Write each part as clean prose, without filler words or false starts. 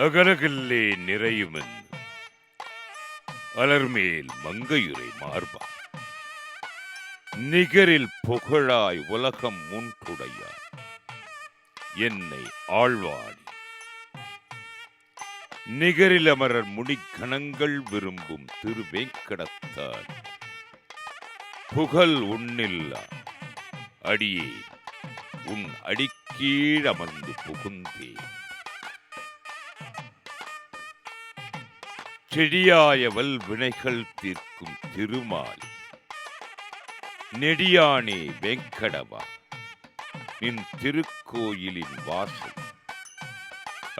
அகலகில்லே நிறையுமென் அலர்மேல் மங்கையுரை மார்பா நிகரில் புகழாய் உலகம் முன்றுடையார் என்னை ஆழ்வாடி நிகரில் அமரர் முடிக்கணங்கள் விரும்பும் திருவேங்கடத்தார் புகழ் உன்னில்லா அடியே உன் அடிக்கீழ் அமர்ந்து புகுந்தேன். செடியாய வல்வினைகள் தீர்க்கும் திருமால் நெடியானே வெங்கடவா நின் திருக்கோயிலின் வாசல்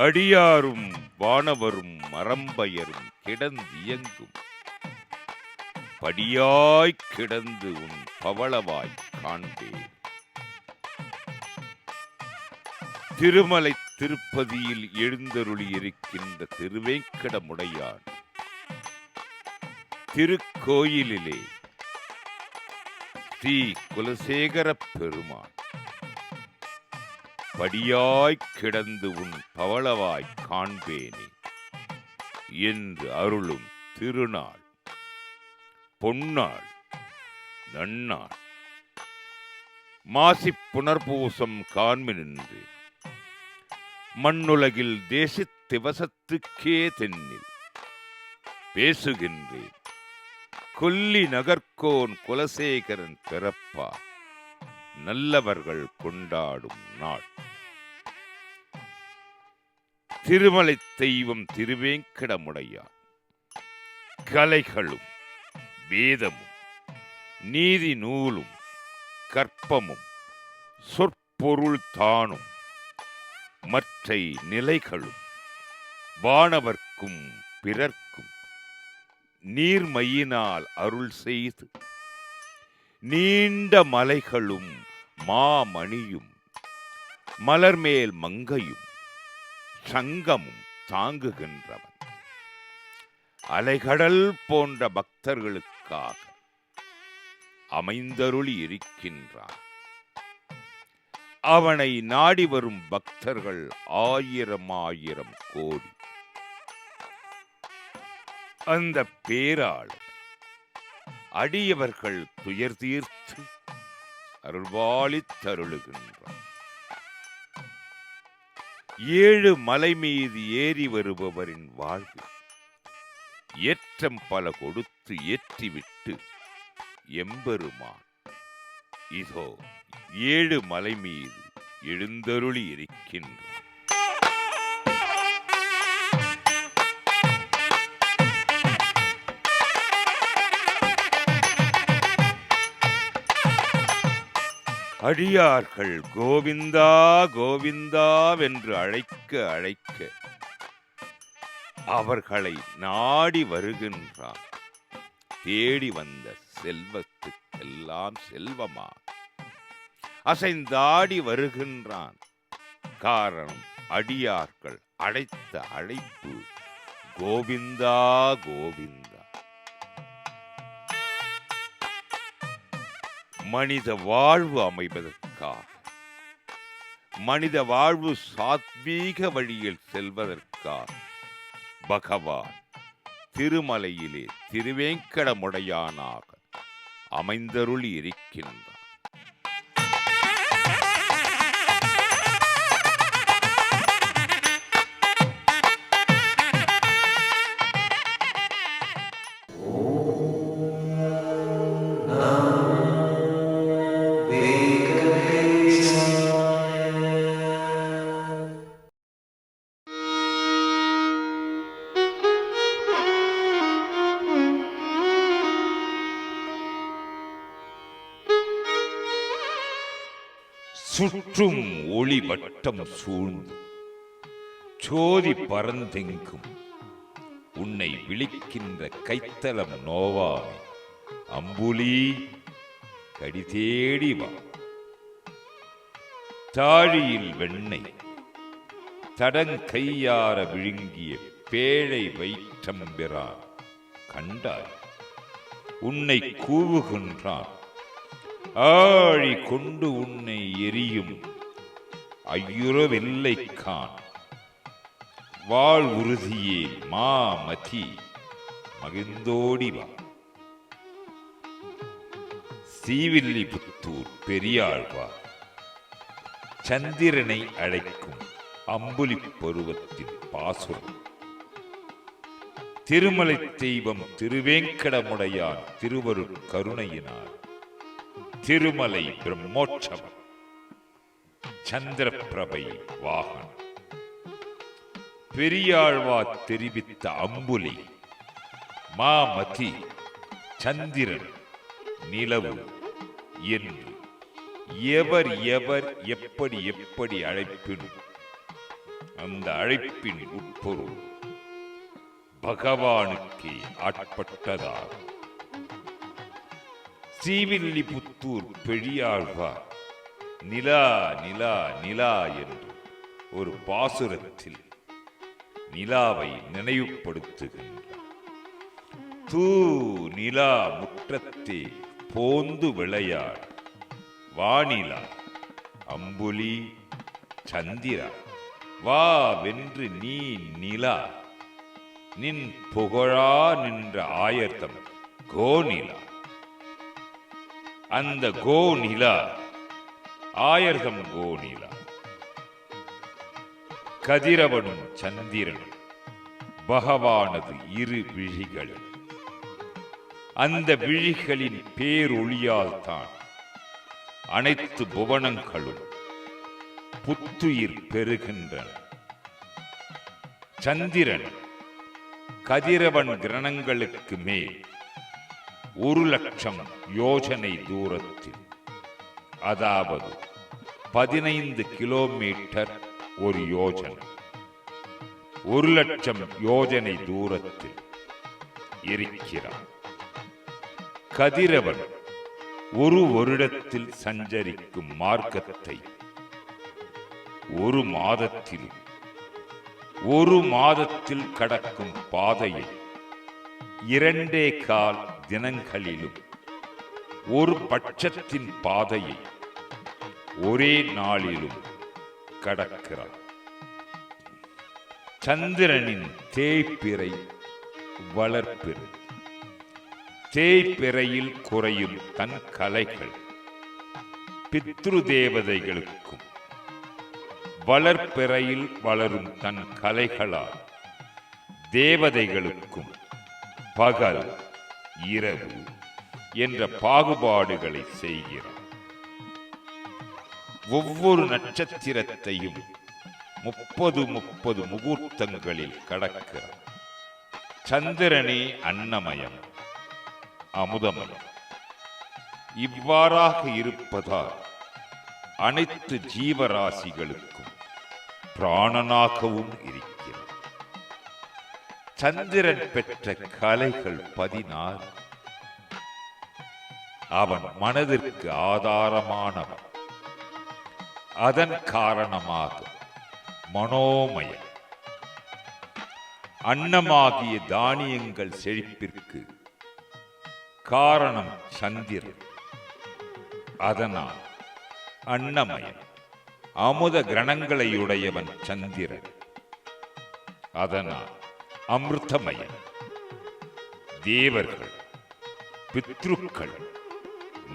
அடியாரும் வானவரும் மரம்பயரும் கிடந்தியங்கும் படியாய்க் கிடந்து உன் பவளவாய் காண்பேன். திருமலை திருப்பதியில் எழுந்தருளி இருக்கின்ற திருவேங்கடமுடையான் திருக்கோயிலிலே ஸ்ரீ குலசேகரப் பெருமான் படியாய்க் கிடந்து உன் பவளவாய் காண்பேனே என்று அருளும் திருநாள் பொன்னாள் நன்னாள் மாசிப் புனர்பூசம் காண்மினின்று மண்ணுலகில் தேசித் திவசத்துக்கே தென்னில் பேசுகின்றேன் கொல்லி நகர்கோன் குலசேகரன் பிறப்பா நல்லவர்கள் கொண்டாடும் நாள். திருமலை தெய்வம் திருவேங்கடமுடையார் கலைகளும் வேதமும் நீதி நூலும் கற்பமும் சொற்பொருள் தானும் மற்றை நிலைகளும் வானவர்க்கும் பிறர்க்கும் நீர்மையினால் அருள் செய்து நீண்ட மலைகளும் மாமணியும் மலர்மேல் மங்கையும் சங்கமும் தாங்குகின்றவன் அலைகடல் போன்ற பக்தர்களுக்காக அமைந்தருளி இருக்கின்றான். அவனை நாடி வரும் பக்தர்கள் ஆயிரம் ஆயிரம் கோடி. அந்த பேராளர் அடியவர்கள் துயர் தீர்த்து அருள்வாளித் தருளுகின்றான். 7 மலை மீது ஏறி வருபவரின் வாழ்வு ஏற்றம் பல கொடுத்து ஏற்றிவிட்டு எம்பெருமான் இதோ 7 மலை மீது எழுந்தருளி இருக்கின்றான். அடியார்கள் கோவிந்தா கோவிந்தாவென்று அழைக்க அழைக்க அவர்களை நாடி வருகின்றான். தேடி வந்த செல்வத்துக்கெல்லாம் செல்வமா அசைந்தாடி வருகின்றான். காரணம் அடியார்கள் அழைத்த அழைப்பு கோவிந்தா கோவிந்தா. மனித வாழ்வு அமைவதற்காக மனித வாழ்வு சாத்வீக வழியில் செல்வதற்காக பகவான் திருமலையிலே திருவேங்கடமுடையானாக அமைந்தருளி இருக்கின்றார். சுற்றும் ஒளி வட்டம் சூழ்ந்து சோதி பரந்தெங்கும் உன்னை விழிக்கின்ற கைத்தலம் நோவாமே அம்புலி கடி தேடி வா. தாழியில் வெண்ணெய் தடங்கையார விழுங்கிய பேழை வயிற்றம்பிரான் கண்டாய் உன்னை கூவுகின்றான். ஆழி கொண்டு உன்னை எரியும் ஐயுறவில்லை கான். வாழ் உறுதியே மாமதி மகிழ்ந்தோடி வா. ஸ்ரீவில்லிபுத்தூர் பெரியாழ்வார் சந்திரனை அழைக்கும் அம்புலி பருவத்தின் பாசுரம். திருமலை தெய்வம் திருவேங்கடமுடையான் திருவருட் கருணையினார் திருமலை பிரம்மோற்சவம் சந்திரபிரபை வாகனம். பெரியாழ்வார் தெரிவித்த அம்புலி மாமதி சந்திரன் நிலவு என்று எவர் எவர் எப்படி எப்படி அழைப்பினும் அந்த அழைப்பின் உட்பொருள் பகவானுக்கே ஆட்பட்டதாகும். ஸ்ரீவில்லிபுத்தூர் பெரியாழ்வார் நிலா நிலா நிலா என்று ஒரு பாசுரத்தில் நிலாவை நினைவுபடுத்துகின்றார். தூ நிலா முற்றத்தே போந்து விளையாடு வானிலா அம்புலி சந்திரா வா வென்று நீ நிலா நின் புகழா நின்ற ஆயத்தம் கோநிலா. அந்த கோநிலா ஆயர்தம் கோநிலா. கதிரவனும் சந்திரனும் பகவானது இரு விழிகள். அந்த விழிகளின் பேரொளியால் தான் அனைத்து புவனங்களும் புத்துயிர் பெறுகின்றன. சந்திரன் கதிரவன் கிரணங்களுக்கு மேல் 1,00,000 யோஜனை தூரத்தில், அதாவது 15 கிலோமீட்டர் ஒரு யோஜனை, 1,00,000 யோஜனை தூரத்தில் இருக்கிறான். கதிரவன் ஒரு வருடத்தில் சஞ்சரிக்கும் மார்க்கத்தை ஒரு மாதத்தில் கடக்கும் பாதையை 2.25 தினங்களிலும், ஒரு பட்சத்தின் பாதையை ஒரே நாளிலும் கடக்கிறார். சந்திரனின் தேய்பிறை வளர்ப்பிறை. தேய்பிறையில் குறையும் தன் கலைகள் பித்ரு தேவதைகளுக்கும், வளர்ப்பிறையில் வளரும் தன் கலைகளால் தேவதைகளுக்கும் பகல் இரவு என்ற பாகுபாடுகளை செய்கிறார். ஒவ்வொரு நட்சத்திரத்தையும் 30 முகூர்த்தங்களில் கடக்கிறார். சந்திரனே அன்னமயம் அமுதமயம். இவ்வாறாக இருப்பதால் அனைத்து ஜீவராசிகளுக்கும் பிராணனாகவும் இருக்கிறார். சந்திரன் பெற்ற கலைகள் 16. அவன் மனதிற்கு ஆதாரமானவன். அதன் காரணமாக மனோமய அன்னமாகிய தானியங்கள் செழிப்பிற்கு காரணம் சந்திரன். அதனால் அன்னமயன் அமுத கிரணங்களையுடையவன் சந்திரன். அதனால் அமிர்தமயன். தேவர்கள், பித்ருக்கள்,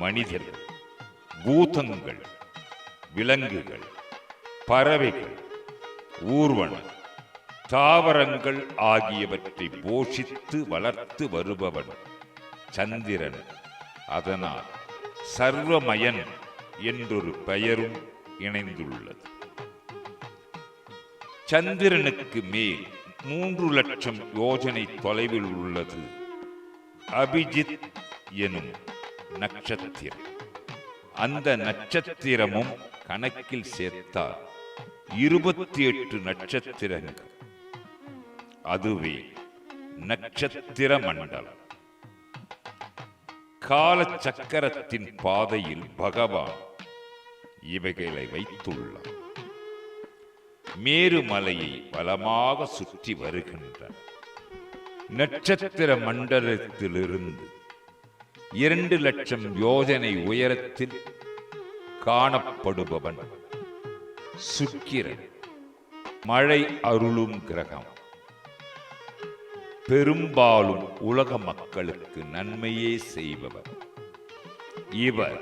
மனிதர்கள், பூதங்கள், விலங்குகள், பறவைகள், ஊர்வன, தாவரங்கள் ஆகியவற்றை போஷித்து வளர்த்து வருபவன் சந்திரன். அதனால் சர்வமயன் என்றொரு பெயரும் இணைந்துள்ளது. சந்திரனுக்கு மேல் 3,00,000 யோஜனை தொலைவில் உள்ளது அபிஜித் எனும் நட்சத்திரம். அந்த நட்சத்திரமும் கணக்கில் சேர்த்தால் 28 நட்சத்திரங்கள். அதுவே நட்சத்திர மண்டலம். கால சக்கரத்தின் பாதையில் பகவான் இவைகளை வைத்துள்ளார். மேருமலையை பலமாக சுற்றி வருகின்றன. நட்சத்திர மண்டலத்திலிருந்து 2,00,000 யோஜனை உயரத்தில் காணப்படுபவன் சுக்கிரன். மழை அருளும் கிரகம். பெரும்பாலும் உலக மக்களுக்கு நன்மையே செய்பவர். இவர்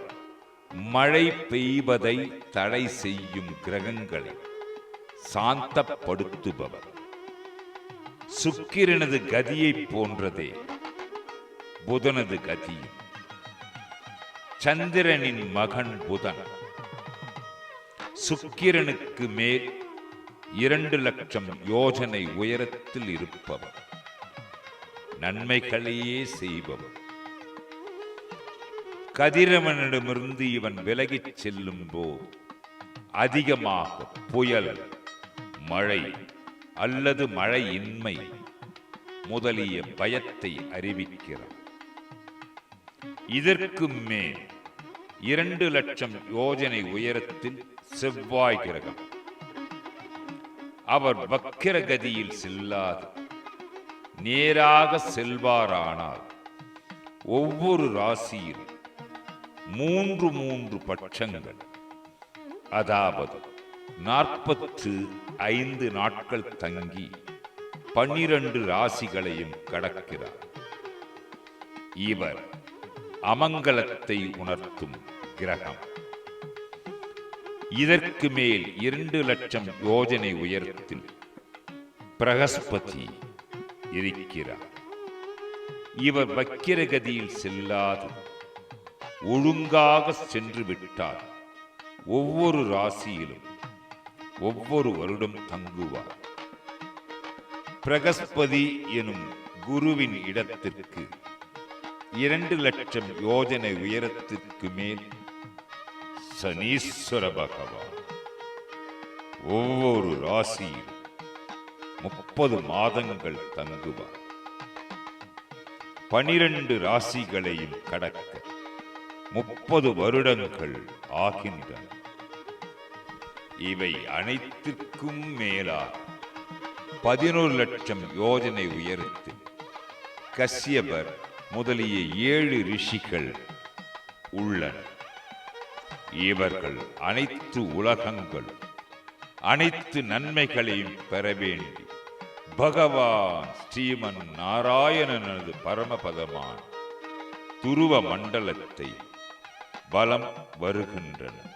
மழை பெய்வதை தடை செய்யும் கிரகங்களை சாந்தப்படுத்துபவர். சுக்கிரனது கதியை போன்றதே புதனது கதியும். சந்திரனின் மகன் புதன் சுக்கிரனுக்கு மேல் 2 லட்சம் யோஜனை உயரத்தில் இருப்பவர். நன்மைகளையே செய்பவர். கதிரவனிடமிருந்து இவன் விலகிச் செல்லும் போது அதிகமாக புயல், மழை அல்லது மழையின்மை முதலிய பயத்தை அறிவிக்கிறார். இதற்கு மேல் 2 லட்சம் யோஜனை உயரத்தில் செவ்வாய் கிரகம். அவர் வக்கிரகதியில் செல்லாது நேராக செல்வாரானால் ஒவ்வொரு ராசியில் 3 பட்சங்கள், அதாவது 45 நாட்கள் தங்கி 12 ராசிகளையும் கடக்கிறார். இவர் அமங்கலத்தை உணர்த்தும் கிரகம். இதற்கு மேல் 2 லட்சம் யோஜனை உயரத்தில் பிரகஸ்பதி இருக்கிறார். இவர் வக்கிரகதியில் செல்லாது ஒழுங்காக சென்று விட்டார் ஒவ்வொரு ராசியிலும் ஒவ்வொரு வருடம் தங்குவார். பிரகஸ்பதி எனும் குருவின் இடத்திற்கு 2 லட்சம் யோஜனை உயரத்திற்கு மேல் சனீஸ்வர பகவான் ஒவ்வொரு ராசியில் 30 மாதங்கள் தங்குவார். 12 ராசிகளையும் கடக்க 30 வருடங்கள் ஆகின்றன. இவை அனைத்திற்கும் மேலாக 11 லட்சம் யோஜனை உயரத்தில் கஸ்யபர் முதலிய 7 ரிஷிகள் உள்ளனர். இவர்கள் அனைத்து உலகங்கள் அனைத்து நன்மைகளையும் பெற வேண்டி பகவான் ஸ்ரீமன் நாராயணனது பரமபதமான துருவ மண்டலத்தை வலம் வருகின்றனர்.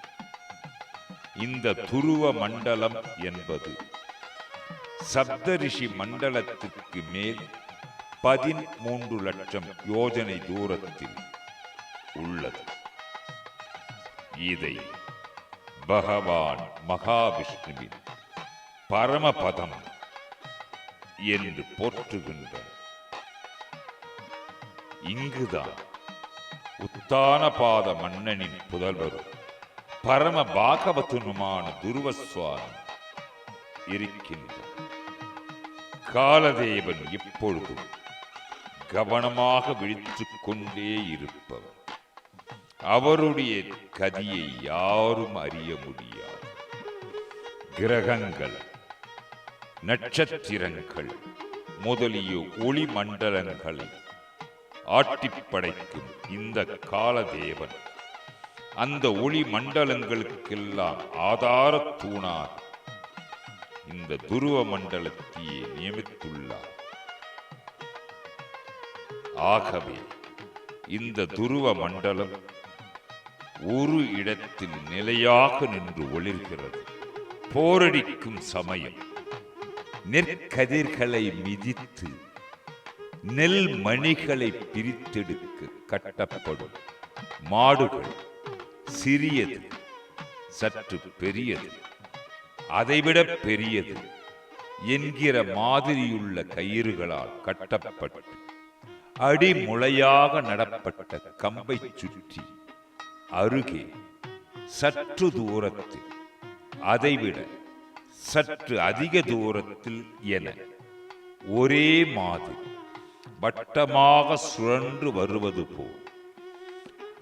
இந்த துருவ மண்டலம் என்பது சப்தரிஷி மண்டலத்திற்கு மேல் 13 லட்சம் யோஜனை தூரத்தில் உள்ளது. இதை பகவான் மகாவிஷ்ணுவின் பரமபதம் என்று போற்றுகின்றனர். இங்குதான் உத்தானபாத மன்னனின் புதல்வரும் பரம பாகவதனுமான துருவசுவாமி இருக்கின்றார். காலதேவன் இப்பொழுதும் கவனமாக விழித்துக் கொண்டே இருப்பவர். அவருடைய கதியை யாரும் அறிய முடியாது. கிரகங்கள், நட்சத்திரங்கள் முதலிய ஒளி மண்டலங்களை ஆட்டிப்படைக்கும் இந்த காலதேவன் அந்த ஒளி மண்டலங்களுக்கெல்லாம் ஆதார தூணார் இந்த துருவ மண்டலத்தையே நியமித்துள்ளார். ஆகவே இந்த துருவ மண்டலம் ஒரு இடத்தில் நிலையாக நின்று ஒளிர்கிறது. போரடிக்கும் சமயம் நெற்கதிர்களை மிதித்து நெல் மணிகளை பிரித்தெடுக்க கட்டப்படும் மாடுகள் சிறியது, சற்று பெரியது, அதைவிட பெரியது என்கிற மாதிரியுள்ள கயிறுகளால் கட்டப்பட்டு அடிமுளையாக நடப்பட்ட கம்பை சுற்றி அருகே சற்று தூரத்தில், அதைவிட சற்று அதிக தூரத்தில் என ஒரே மாதிரி வட்டமாக சுழன்று வருவது போல்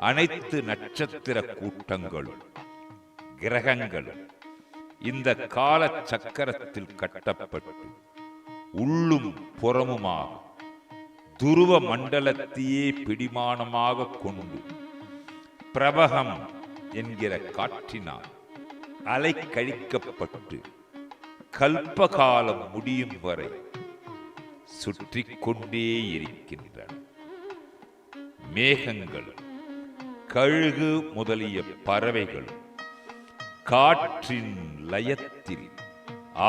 அனைத்து நட்சத்திர கூட்டங்களும் கிரகங்களும் இந்த கால சக்கரத்தில் கட்டப்பட்டு உள்ளும் புறமுமாக துருவ மண்டலத்தையே பிடிமானமாக கொண்டு பிரபகம் என்கிற காற்றினால் அலை கழிக்கப்பட்டு கல்பகாலம் முடியும் வரை சுற்றி கொண்டே இருக்கின்றன. மேகங்கள், கழுகு முதலிய பறவைகள் காற்றின் லயத்தில்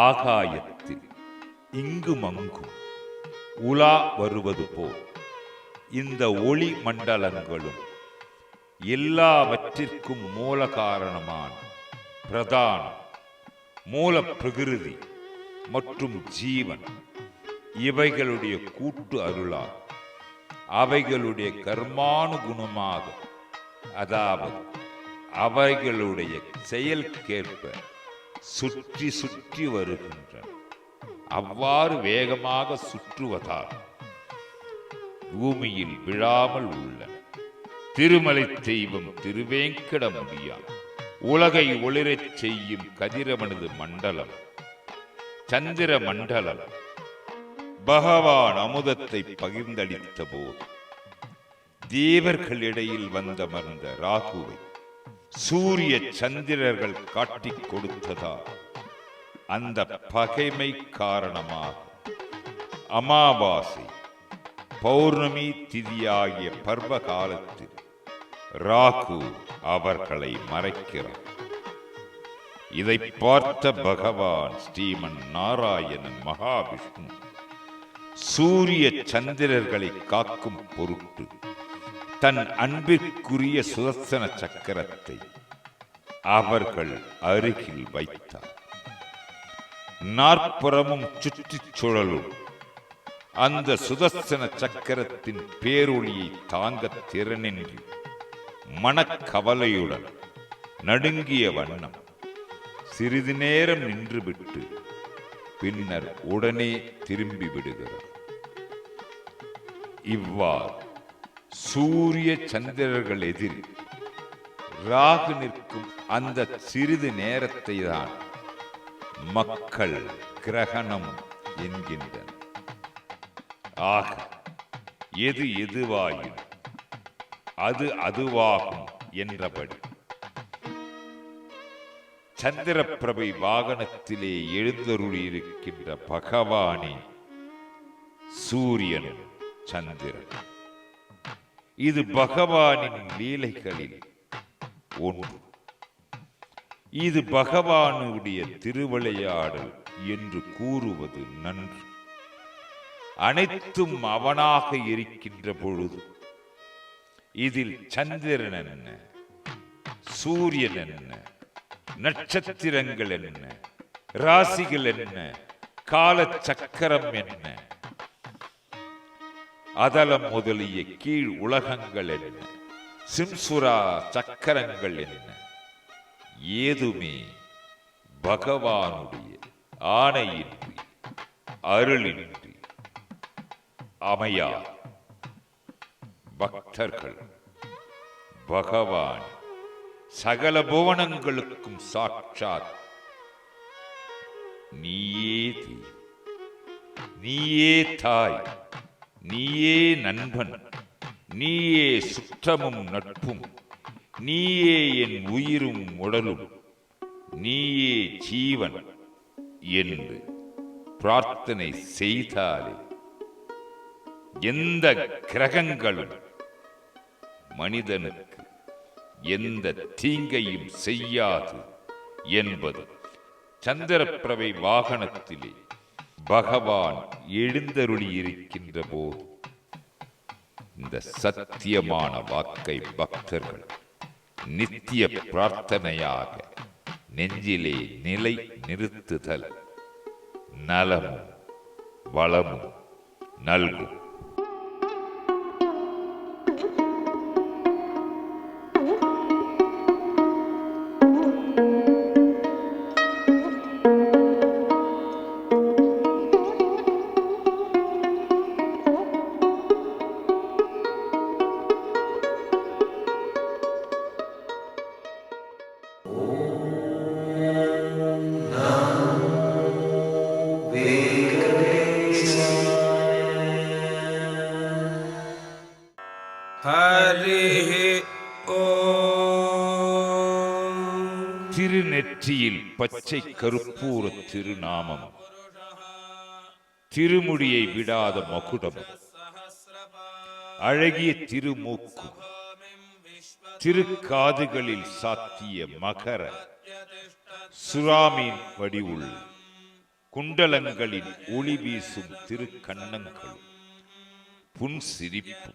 ஆகாயத்தில் இங்கும் அங்கும் உலா வருவது போல் இந்த ஒளி மண்டலங்களும் எல்லாவற்றிற்கும் மூல காரணமான பிரதான மூல பிரகிருதி மற்றும் ஜீவன் இவைகளுடைய கூட்டு அருளால் அவைகளுடைய கர்மானுகுணமாக, அதாவது அவைகளுடைய செயல்கேற்ப சுற்றி சுற்றி வருகின்றன. அவ்வாறு வேகமாக சுற்றுவதால் பூமியில் விழாமல் உள்ளன. திருமலை தெய்வம் திருவேங்கடமுடியான் உலகை ஒளிரச் செய்யும் கதிரவனது மண்டலம் சந்திர மண்டலம் பகவான் அமுதத்தை பகிர்ந்தளித்த போது தேவர்களிடையில் வந்தமர்ந்த ராகுவை சூரிய சந்திரர்கள் காட்டிக் கொடுத்ததால் அந்த பகைமை காரணமாக அமாவாசை பௌர்ணமி திதியாகிய பர்வ காலத்தில் ராகு அவர்களை மறைக்கிறார். இதை பார்த்த பகவான் ஸ்ரீமன் நாராயணன் மகாவிஷ்ணு சூரிய சந்திரர்களை காக்கும் பொருட்டு தன் அன்பிற்குரிய சுதர்சன சக்கரத்தை அவர்கள் அருகில் வைத்தார். நாற்புறமும் சுற்றிச் சுழலும் அந்த சுதர்சன சக்கரத்தின் பேரொளியை தாங்க திறனின்றி மனக்கவலையுடன் நடுங்கிய வண்ணம் சிறிது நேரம் நின்றுவிட்டு பின்னர் உடனே திரும்பி விடுகிறார். இவ்வாறு சூரிய சந்திரர்கள் எதிர் ராகு நிற்கும் அந்த சிறிது நேரத்தை தான் மக்கள் கிரகணம் என்கின்றனர். ஆக எது எதுவாயும் அது அதுவாகும் என்றபடி சந்திரப்பிரபை வாகனத்திலே எழுந்தருளியிருக்கின்ற பகவானே சூரியன் சந்திரன். இது பகவானின் லீலைகளில் ஒன்று. இது பகவானுடைய திருவிளையாடல் என்று கூறுவது நன்று. அனைத்தும் அவனாக இருக்கின்ற பொழுது இதில் சந்திரன் என்ன, சூரியன் என்ன, நட்சத்திரங்கள் என்ன, ராசிகள் என்ன, கால சக்கரம் என்ன, அதலம் முதலிய கீழ் உலகங்கள் என்ன, சிம்சுரா சக்கரங்கள் என்ன, ஏதுமே பகவானுடைய ஆணையின்றி அருளின்றி அமையா. பக்தர்கள் பகவான் சகல புவனங்களுக்கும் சாட்சாத் நீயே தாய், நீயே நண்பன், நீயே சுற்றமும் நட்பும், நீயே என் உயிரும் உடலும், நீயே ஜீவன் என்று பிரார்த்தனை செய்தாலே எந்த கிரகங்களும் மனிதனுக்கு எந்த தீங்கையும் செய்யாது என்பது சந்திரப்பிரபை வாகனத்திலே பகவான் எழுந்தருளி இருக்கின்ற போது இந்த சத்தியமான வாக்கை பக்தர்கள் நித்திய பிரார்த்தனையாக நெஞ்சிலே நிலை நிறுத்துதல் நலமும் வளமும் நல்கும். हरिः ॐ திருநெற்றியில் பச்சை கருப்பூர திருநாமம், திருமுடியை விடாத மகுடம், அழகிய திருமூக்கு, திருக்காதுகளில் சாத்திய மகர சுறாமீன் வடிவுள் குண்டலங்களில் ஒளி வீசும் திருக்கண்ணங்கள், புன்சிரிப்பு,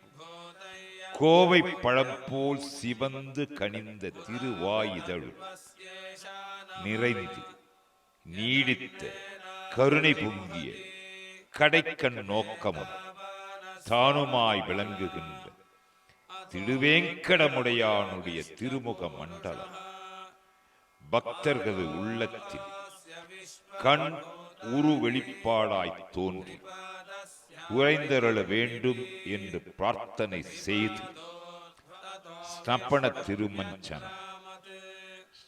கோவை பழம் போல் சிவந்து கனிந்த திருவாயுதழ் நிறைந்து நீடித்த கருணை பொங்கிய கடைக்கண் நோக்கமும் தானுமாய் விளங்குகின்ற திருவேங்கடமுடையானுடைய திருமுக மண்டலம் பக்தர்களது உள்ளத்தில் கண் உரு வெளிப்பாடாய் தோன்றி உறைந்தருள வேண்டும் என்று பிரார்த்தனை செய்து ஸ்நப்பன திருமஞ்சனம்,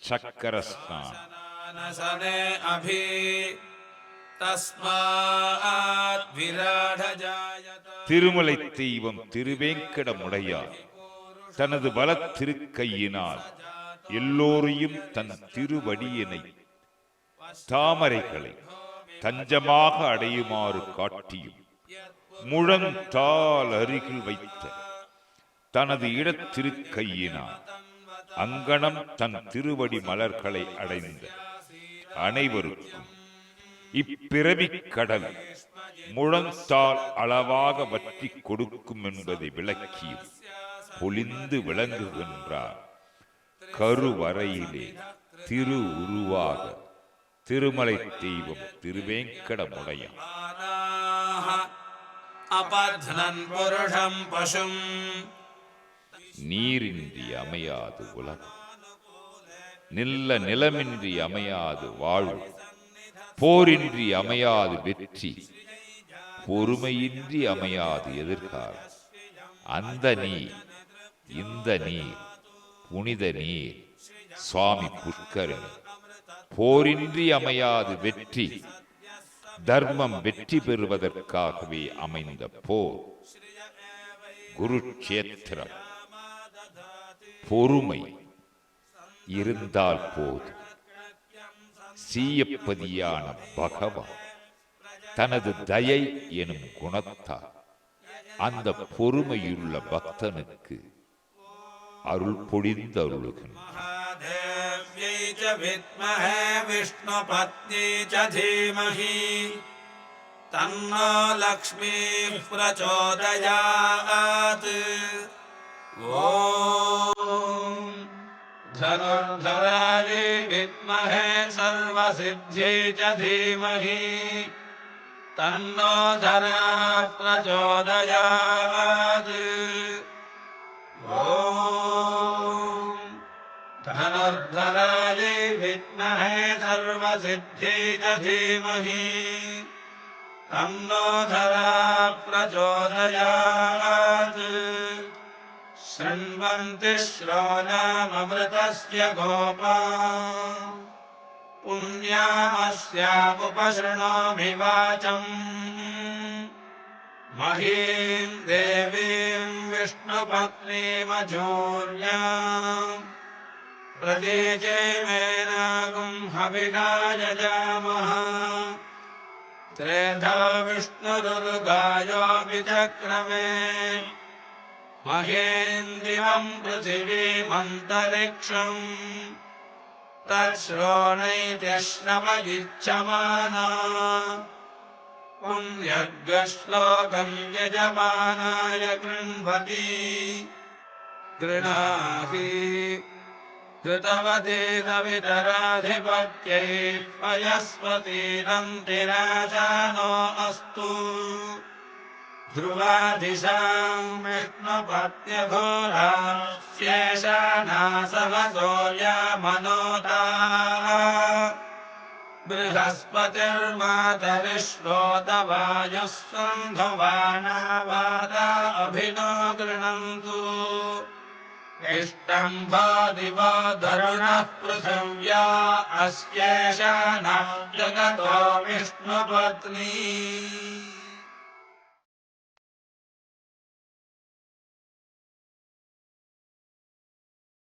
சக்கர திருமலை தெய்வம் திருவேங்கடமுடையார் தனது வல திருக்கையினால் எல்லோரையும் தன் திருவடியினை தாமரைகளை தஞ்சமாக அடையுமாறு காட்டியும் முழந்தால் அருகில் வைத்த தனது இடத்திருக்கையினால் அங்கனம் தன் திருவடி மலர்களை அடைந்த அனைவருக்கும் இப்பிறவி கடல் முழந்தால் அளவாக வற்றி கொடுக்கும் என்பதை விளக்கியும் பொலிந்து விளங்குகின்றார். கருவறையிலே திரு உருவாக திருமலை தெய்வம் திருவேங்கடமுடையான். நீரின்றி அமையாது உலகம், நில்ல நிலமின்றி அமையாது வாழ்வு, போரின்றி அமையாது வெற்றி, பொறுமையின்றி அமையாது எதிர்காலம். அந்த நீர், இந்த நீர், புனித நீர் சுவாமி புஷ்கரணி. போரின்றி அமையாது வெற்றி, தர்மம் வெற்றி பெறுவதற்காகவே அமைந்த போர். குருட்சேத்திரம். பொறுமை இருந்தால் போதும். சீயப்பதியான பகவான் தனது தயை எனும் குணத்தால் அந்த பொறுமையுள்ள பக்தனுக்கு அருள் பொழிந்தருளுகின்றார். விஷ்ணு பத்னி தீமஹி தன்னோ லக்ஷ்மீ பிரச்சோதயாத். ஓம் தனுர்தராய வித்மஹே சர்வசித்யை தீமஹி தன்னோ தனः பிரச்சோதயாத். ஓம் धनुर्धराय विद्महे सर्वसिद्ध्यै धीमहि तन्नो धनः प्रचोदयात्. शृण्वन्ति श्रवणममृतस्य गोपाः पुण्यामस्यामुपशृणोमि वाचम्. महीं देवीं विष्णुपत्नीमजूर्याम् प्रतीचे मेनागुं हविषायजामः. त्रेधा विष्णुदुर्गायोऽपि चक्रमे महेन्द्रिवं पृथिवीमन्तरिक्षम्. तच्छ्रोणैति श्रवयिच्छमाना पुण्यर्गश्लोकं यजमानाय गृह्णवती. गृह्णाति कृतवतीदवितराधिपत्यै पयस्वतीरन्तिराजानो अस्तु. ध्रुवादिशां विष्णुपत्न्यघोरा शेषानासवसोऽयमनोताः. बृहस्पतिर्मातरिश्रोतवायुः सन्धुवानावादा अभिनो गृह्णन्तु. इष्टम्भो दिवो धरुणः पृथिव्या अस्येषानः जगतो विष्णुपत्नी.